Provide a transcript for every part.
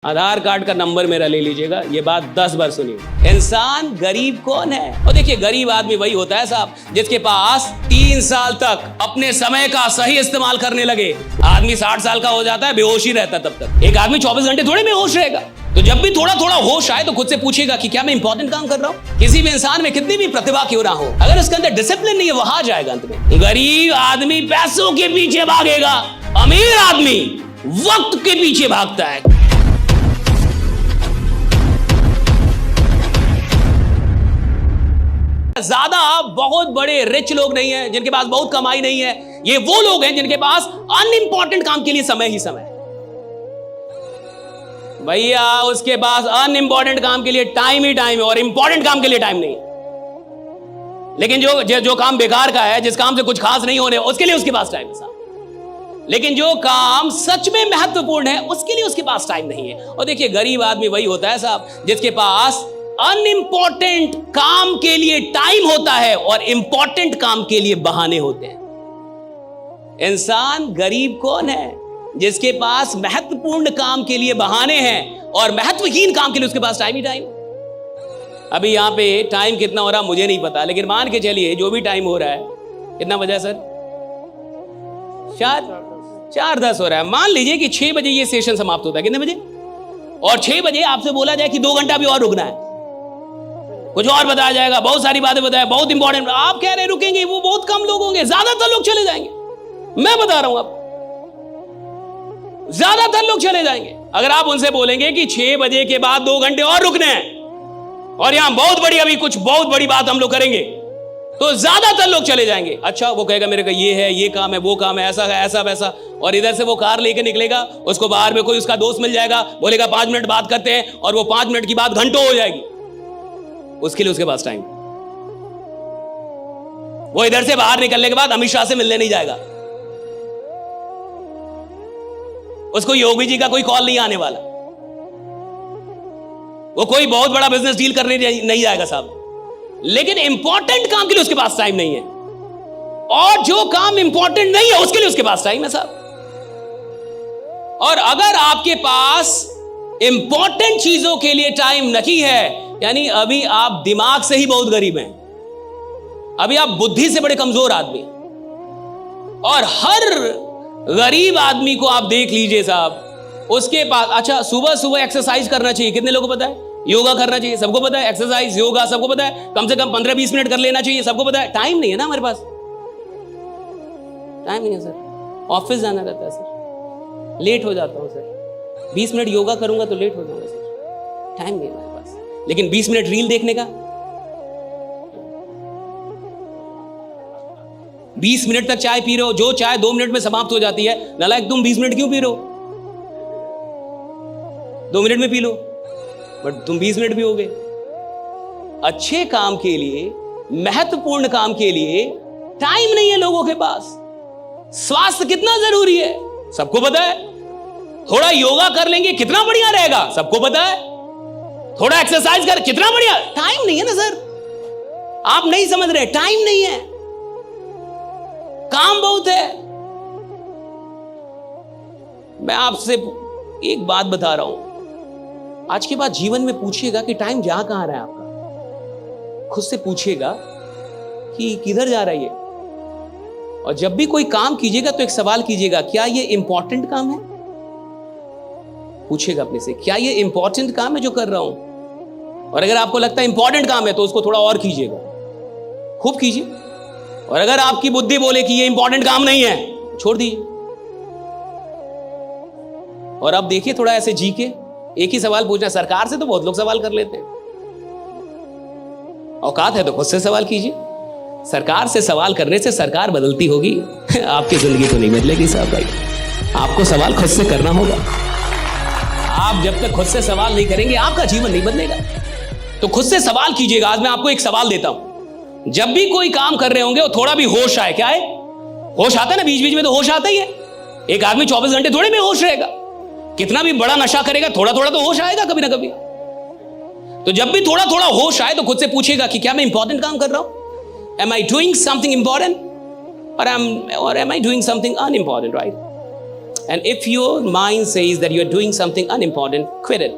आधार card का number मेरा ले लीजिएगा, ये बात 10 बार सुनिए। इंसान गरीब कौन है? और देखिए, गरीब आदमी वही होता है साहब जिसके पास 3 साल तक अपने समय का सही इस्तेमाल करने लगे। आदमी 60 साल का हो जाता है, बेहोश ही रहता है तब तक। एक आदमी 24 घंटे थोड़े बेहोश रहेगा। तो जब भी थोड़ा थोड़ा होश आए तो खुद से पूछिएगा कि क्या मैं इंपॉर्टेंट काम कर रहा हूँ। किसी भी इंसान में कितनी भी प्रतिभा क्यों ना हो, अगर उसके अंदर डिसिप्लिन नहीं है, वो हार जाएगा अंत में। गरीब आदमी पैसों के पीछे भागेगा, अमीर आदमी वक्त के पीछे भागता है। ज्यादा बहुत बड़े रिच लोग नहीं हैं जिनके पास बहुत कमाई नहीं है। ये वो लोग हैं जिनके पास अनइंपॉर्टेंट काम के लिए समय ही समय। भैया उसके पास अनइंपॉर्टेंट काम के लिए टाइम ही टाइम है और इंपॉर्टेंट काम के लिए टाइम नहीं। लेकिन जो काम बेकार का है, जिस काम से कुछ खास नहीं होने, उसके लिए उसके पास टाइम है साहब। लेकिन जो काम सच में महत्वपूर्ण है उसके लिए उसके पास टाइम नहीं है। और देखिए, गरीब आदमी वही होता है साहब जिसके पास अनइंपॉर्टेंट काम के लिए टाइम होता है और इंपॉर्टेंट काम के लिए बहाने होते हैं। इंसान गरीब कौन है? जिसके पास महत्वपूर्ण काम के लिए बहाने हैं और महत्वहीन काम के लिए उसके पास टाइम ही टाइम। अभी यहां पे टाइम कितना हो रहा मुझे नहीं पता, लेकिन मान के चलिए जो भी टाइम हो रहा है, कितना बजा है सर? 4:10 हो रहा है। मान लीजिए कि 6 बजे ये सेशन समाप्त होता है। कितने बजे? और 6 बजे आपसे बोला जाए कि 2 घंटा भी और रुकना है, कुछ और बताया जाएगा, बहुत सारी बातें बताया, बहुत इंपॉर्टेंट। आप कह रहे रुकेंगे, वो बहुत कम लोग होंगे, ज्यादातर लोग चले जाएंगे। मैं बता रहा हूं आपको, ज्यादातर लोग चले जाएंगे। अगर आप उनसे बोलेंगे कि 6 बजे के बाद 2 घंटे और रुकने हैं और यहां बहुत बड़ी अभी कुछ बहुत बड़ी बात हम लोग करेंगे, तो ज्यादातर लोग चले जाएंगे। अच्छा, वो कहेगा मेरे का ये है, ये काम है, वो काम है, ऐसा है, ऐसा वैसा। और इधर से वो कार लेके निकलेगा, उसको बाहर में कोई उसका दोस्त मिल जाएगा, बोलेगा 5 मिनट बात करते हैं, और वो 5 मिनट की बात घंटों हो जाएगी। उसके लिए उसके पास टाइम। वो इधर से बाहर निकलने के बाद अमित शाह से मिलने नहीं जाएगा, उसको योगी जी का कोई कॉल नहीं आने वाला, वो कोई बहुत बड़ा बिजनेस डील करने नहीं जाएगा साहब। लेकिन इंपॉर्टेंट काम के लिए उसके पास टाइम नहीं है, और जो काम इंपॉर्टेंट नहीं है उसके लिए उसके पास टाइम है साहब। और अगर आपके पास इंपॉर्टेंट चीजों के लिए टाइम नहीं है, यानी अभी आप दिमाग से ही बहुत गरीब हैं, अभी आप बुद्धि से बड़े कमजोर आदमी। और हर गरीब आदमी को आप देख लीजिए साहब, उसके पास, अच्छा, सुबह सुबह एक्सरसाइज करना चाहिए, कितने लोगों को पता है? योगा करना चाहिए, सबको पता है। एक्सरसाइज, योगा सबको पता है, कम से कम 15-20 मिनट कर लेना चाहिए, सबको पता है। टाइम नहीं है ना हमारे पास, टाइम नहीं है सर। ऑफिस जाना रहता है सर, लेट हो जाता हूं सर। 20 मिनट योगा करूंगा तो लेट हो जाऊंगा सर, टाइम नहीं है हमारे पास। लेकिन 20 मिनट रील देखने का, 20 मिनट तक चाय पी रहे हो, जो चाय 2 मिनट में समाप्त हो जाती है, नालायक तुम 20 मिनट क्यों पी रहे हो? 2 मिनट में पी लो, बट तुम 20 मिनट पियोगे। अच्छे काम के लिए, महत्वपूर्ण काम के लिए टाइम नहीं है लोगों के पास। स्वास्थ्य कितना जरूरी है सबको पता है। थोड़ा योगा कर लेंगे कितना बढ़िया रहेगा, सबको पता है। थोड़ा एक्सरसाइज कर कितना बढ़िया। टाइम नहीं है ना सर, आप नहीं समझ रहे, टाइम नहीं है, काम बहुत है। मैं आपसे एक बात बता रहा हूं, आज के बाद जीवन में पूछिएगा कि टाइम जा कहां रहा है आपका। खुद से पूछिएगा कि किधर जा रही है। और जब भी कोई काम कीजिएगा तो एक सवाल कीजिएगा, क्या ये इंपॉर्टेंट काम है? पूछिएगा अपने से, क्या ये इंपॉर्टेंट काम है जो कर रहा हूं? और अगर आपको लगता है इंपॉर्टेंट काम है तो उसको थोड़ा और कीजिएगा, खूब कीजिए। और अगर आपकी बुद्धि बोले कि ये इंपॉर्टेंट काम नहीं है, छोड़ दीजिए। और अब देखिए, थोड़ा ऐसे जी के एक ही सवाल पूछना। सरकार से तो बहुत लोग सवाल कर लेते हैं, औकात है तो खुद से सवाल कीजिए। सरकार से सवाल करने से सरकार बदलती होगी, आपकी जिंदगी तो नहीं बदलेगी साहब भाई। आपको सवाल खुद से करना होगा। आप जब तक खुद से सवाल नहीं करेंगे, आपका जीवन नहीं बदलेगा। तो खुद से सवाल कीजिएगा। आज मैं आपको एक सवाल देता हूं, जब भी कोई काम कर रहे होंगे, वो थोड़ा भी होश आए। क्या है? होश आता है ना, बीच बीच में तो होश आता ही है। एक आदमी 24 घंटे थोड़े में होश रहेगा। कितना भी बड़ा नशा करेगा, थोड़ा थोड़ा तो होश आएगा कभी ना कभी। तो जब भी थोड़ा थोड़ा होश आए तो खुद से पूछेगा कि क्या मैं इंपॉर्टेंट काम कर रहा हूं? Am I doing something important or am I doing something unimportant, right? And if your mind says that you are doing something unimportant, quit it.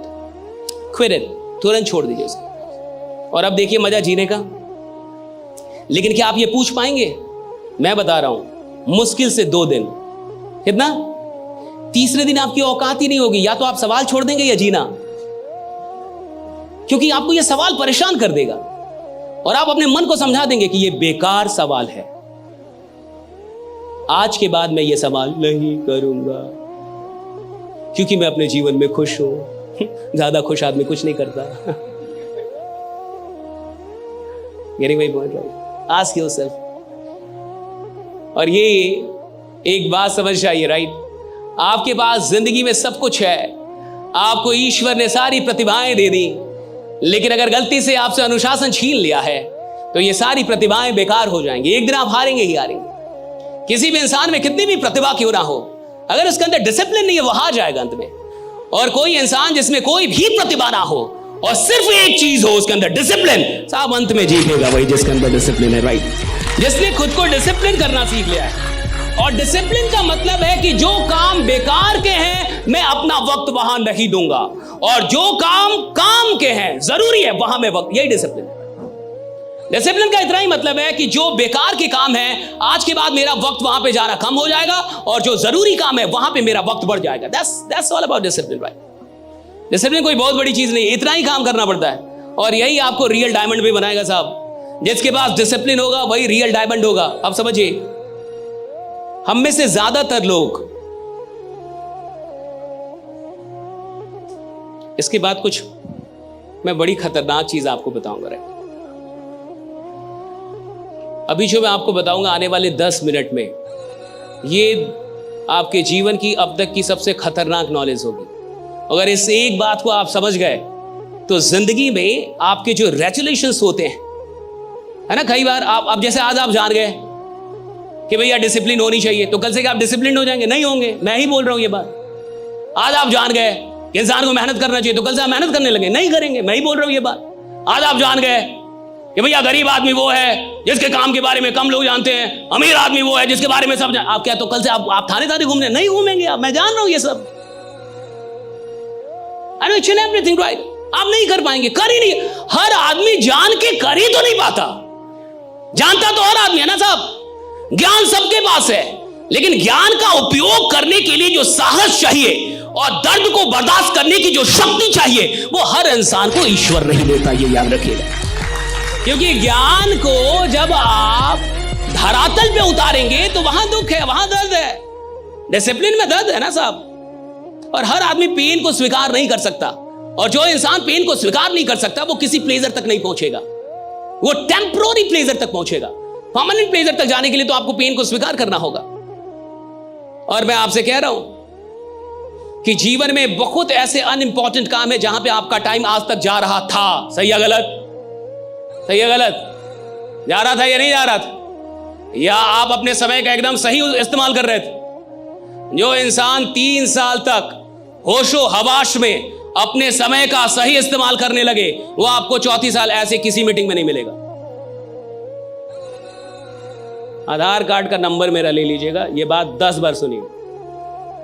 Quit it. तुरंत छोड़ दीजिए उसे। और अब देखिए मजा जीने का। लेकिन क्या आप ये पूछ पाएंगे? मैं बता रहा हूं, मुश्किल से 2 दिन। कितना? तीसरे दिन आपकी औकात ही नहीं होगी। या तो आप सवाल छोड़ देंगे या जीना, क्योंकि आपको यह सवाल परेशान कर देगा और आप अपने मन को समझा देंगे कि यह बेकार सवाल है। आज के बाद मैं ये सवाल नहीं करूंगा, क्योंकि मैं अपने जीवन में खुश हूं। ज्यादा खुश आदमी कुछ नहीं करता। Getting my point right? Ask yourself. और ये एक बात समझ आइए, राइट? आपके पास जिंदगी में सब कुछ है, आपको ईश्वर ने सारी प्रतिभाएं दे दी, लेकिन अगर गलती से आपसे अनुशासन छीन लिया है तो ये सारी प्रतिभाएं बेकार हो जाएंगी। एक दिन आप हारेंगे ही हारेंगे। किसी भी इंसान में कितनी भी प्रतिभा क्यों ना हो, अगर उसके अंदर डिसिप्लिन नहीं है, वो हार जाएगा अंत में। और कोई इंसान जिसमें कोई भी प्रतिभा ना हो और सिर्फ एक चीज हो उसके अंदर, डिसिप्लिन, साहब अंत में जीतेगा वही जिसके अंदर डिसिप्लिन है, राइट? जिसने खुद को डिसिप्लिन करना सीख लिया है। और डिसिप्लिन का मतलब है कि जो काम बेकार के हैं मैं अपना वक्त वहां नहीं दूंगा, और जो काम के हैं जरूरी है वहां मैं वक्त, यही डिसिप्लिन है। डिसिप्लिन का इतना ही मतलब है कि जो बेकार के काम है आज के बाद मेरा वक्त वहां पे जाना कम हो जाएगा, और जो जरूरी काम है वहां पे मेरा वक्त बढ़ जाएगा। That's all about discipline, right? Discipline कोई बहुत बड़ी चीज नहीं, इतना ही काम करना पड़ता है, और यही आपको रियल डायमंड भी बनाएगा साहब। जिसके पास डिसिप्लिन होगा वही रियल डायमंड होगा। अब समझिए, हम में से ज्यादातर लोग, इसके बाद कुछ मैं बड़ी खतरनाक चीज आपको बताऊंगा, राइट? अभी जो मैं आपको बताऊंगा आने वाले 10 मिनट में, ये आपके जीवन की अब तक की सबसे खतरनाक नॉलेज होगी। अगर इस एक बात को आप समझ गए तो जिंदगी में आपके जो रेजुलेशंस होते हैं, है ना, कई बार आप जैसे आज आप जान गए कि भैया डिसिप्लिन होनी चाहिए, तो कल से क्या आप डिसिप्लिन हो जाएंगे? नहीं होंगे। मैं ही बोल रहा हूं ये बात। आज आप जान गए कि इंसान को मेहनत करना चाहिए, तो कल से आप मेहनत करने लगे? नहीं करेंगे। मैं ही बोल रहा हूं ये बात। आज आप जान गए कि भैया गरीब आदमी वो है जिसके काम के बारे में कम लोग जानते हैं, अमीर आदमी वो है जिसके बारे में सब आप क्या, तो कल से आप थाने घूमने नहीं घूमेंगे आप। मैं जान रहा हूं ये सब। I know each and everything, right? आप नहीं कर पाएंगे, कर ही नहीं। हर आदमी जान के कर ही तो नहीं पाता। जानता तो हर आदमी है ना साहब। ज्ञान सबके पास है, लेकिन ज्ञान का उपयोग करने के लिए जो साहस चाहिए और दर्द को बर्दाश्त करने की जो शक्ति चाहिए, वो हर इंसान को ईश्वर नहीं देता, ये याद रखिएगा। क्योंकि ज्ञान को जब आप धरातल पे उतारेंगे तो वहां दुख है, वहां दर्द है। डिसिप्लिन में दर्द है ना साहब। और हर आदमी पेन को स्वीकार नहीं कर सकता, और जो इंसान पेन को स्वीकार नहीं कर सकता वो किसी प्लेजर तक नहीं पहुंचेगा, वो टेम्पररी प्लेजर तक पहुंचेगा। परमानेंट प्लेजर तक जाने के लिए तो आपको पेन को स्वीकार करना होगा। और मैं आपसे कह रहा हूं कि जीवन में बहुत ऐसे अनइंपॉर्टेंट काम है जहां पे आपका टाइम आज तक जा रहा था। सही है गलत? सही है गलत? जा रहा था या नहीं जा रहा था? या आप अपने समय का एकदम सही इस्तेमाल कर रहे थे? जो इंसान 3 साल तक होशो हवाश में अपने समय का सही इस्तेमाल करने लगे, वो आपको 34 साल ऐसे किसी मीटिंग में नहीं मिलेगा। आधार कार्ड का नंबर मेरा ले लीजिएगा, ये बात 10 बार सुनिए।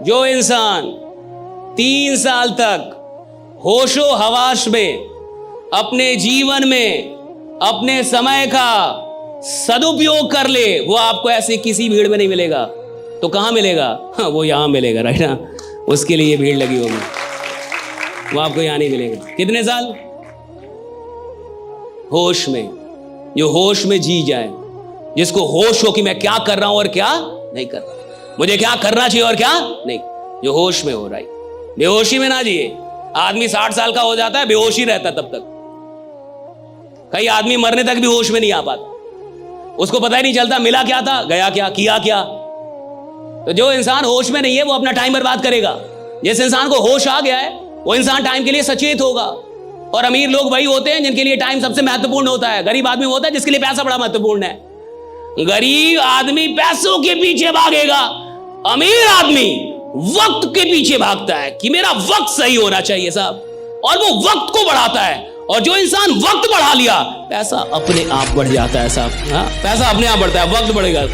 जो इंसान 3 साल तक होशो हवाश में अपने जीवन में अपने समय का सदुपयोग कर ले, वो आपको ऐसे किसी भीड़ में नहीं मिलेगा। तो कहां मिलेगा? हाँ, वो यहां मिलेगा, राइट ना? उसके लिए भीड़ लगी होगी, वो आपको यहां नहीं मिलेगा। कितने साल? होश में। जो होश में जी जाए, जिसको होश हो कि मैं क्या कर रहा हूं और क्या नहीं कर रहा, मुझे क्या करना चाहिए और क्या नहीं, जो होश में हो, राइट? बेहोशी में ना जिए। आदमी 60 साल का हो जाता है, बेहोशी रहता तब तक। कई आदमी मरने तक भी होश में नहीं आ पाता, उसको पता ही नहीं चलता मिला क्या था, गया क्या, किया क्या। तो जो इंसान होश में नहीं है वो अपना टाइम बर्बाद करेगा। जिस इंसान को होश आ गया है वो इंसान टाइम के लिए सचेत होगा। और अमीर लोग वही होते हैं जिनके लिए टाइम सबसे महत्वपूर्ण होता है। गरीब आदमी होता है जिसके लिए पैसा बड़ा महत्वपूर्ण है। गरीब आदमी पैसों के पीछे भागेगा, अमीर आदमी वक्त के पीछे भागता है कि मेरा वक्त सही होना चाहिए साहब, और वो वक्त को बढ़ाता है। और जो इंसान वक्त बढ़ा लिया, पैसा अपने आप बढ़ जाता है साहब। हाँ, पैसा अपने आप बढ़ता है, वक्त बढ़ेगा।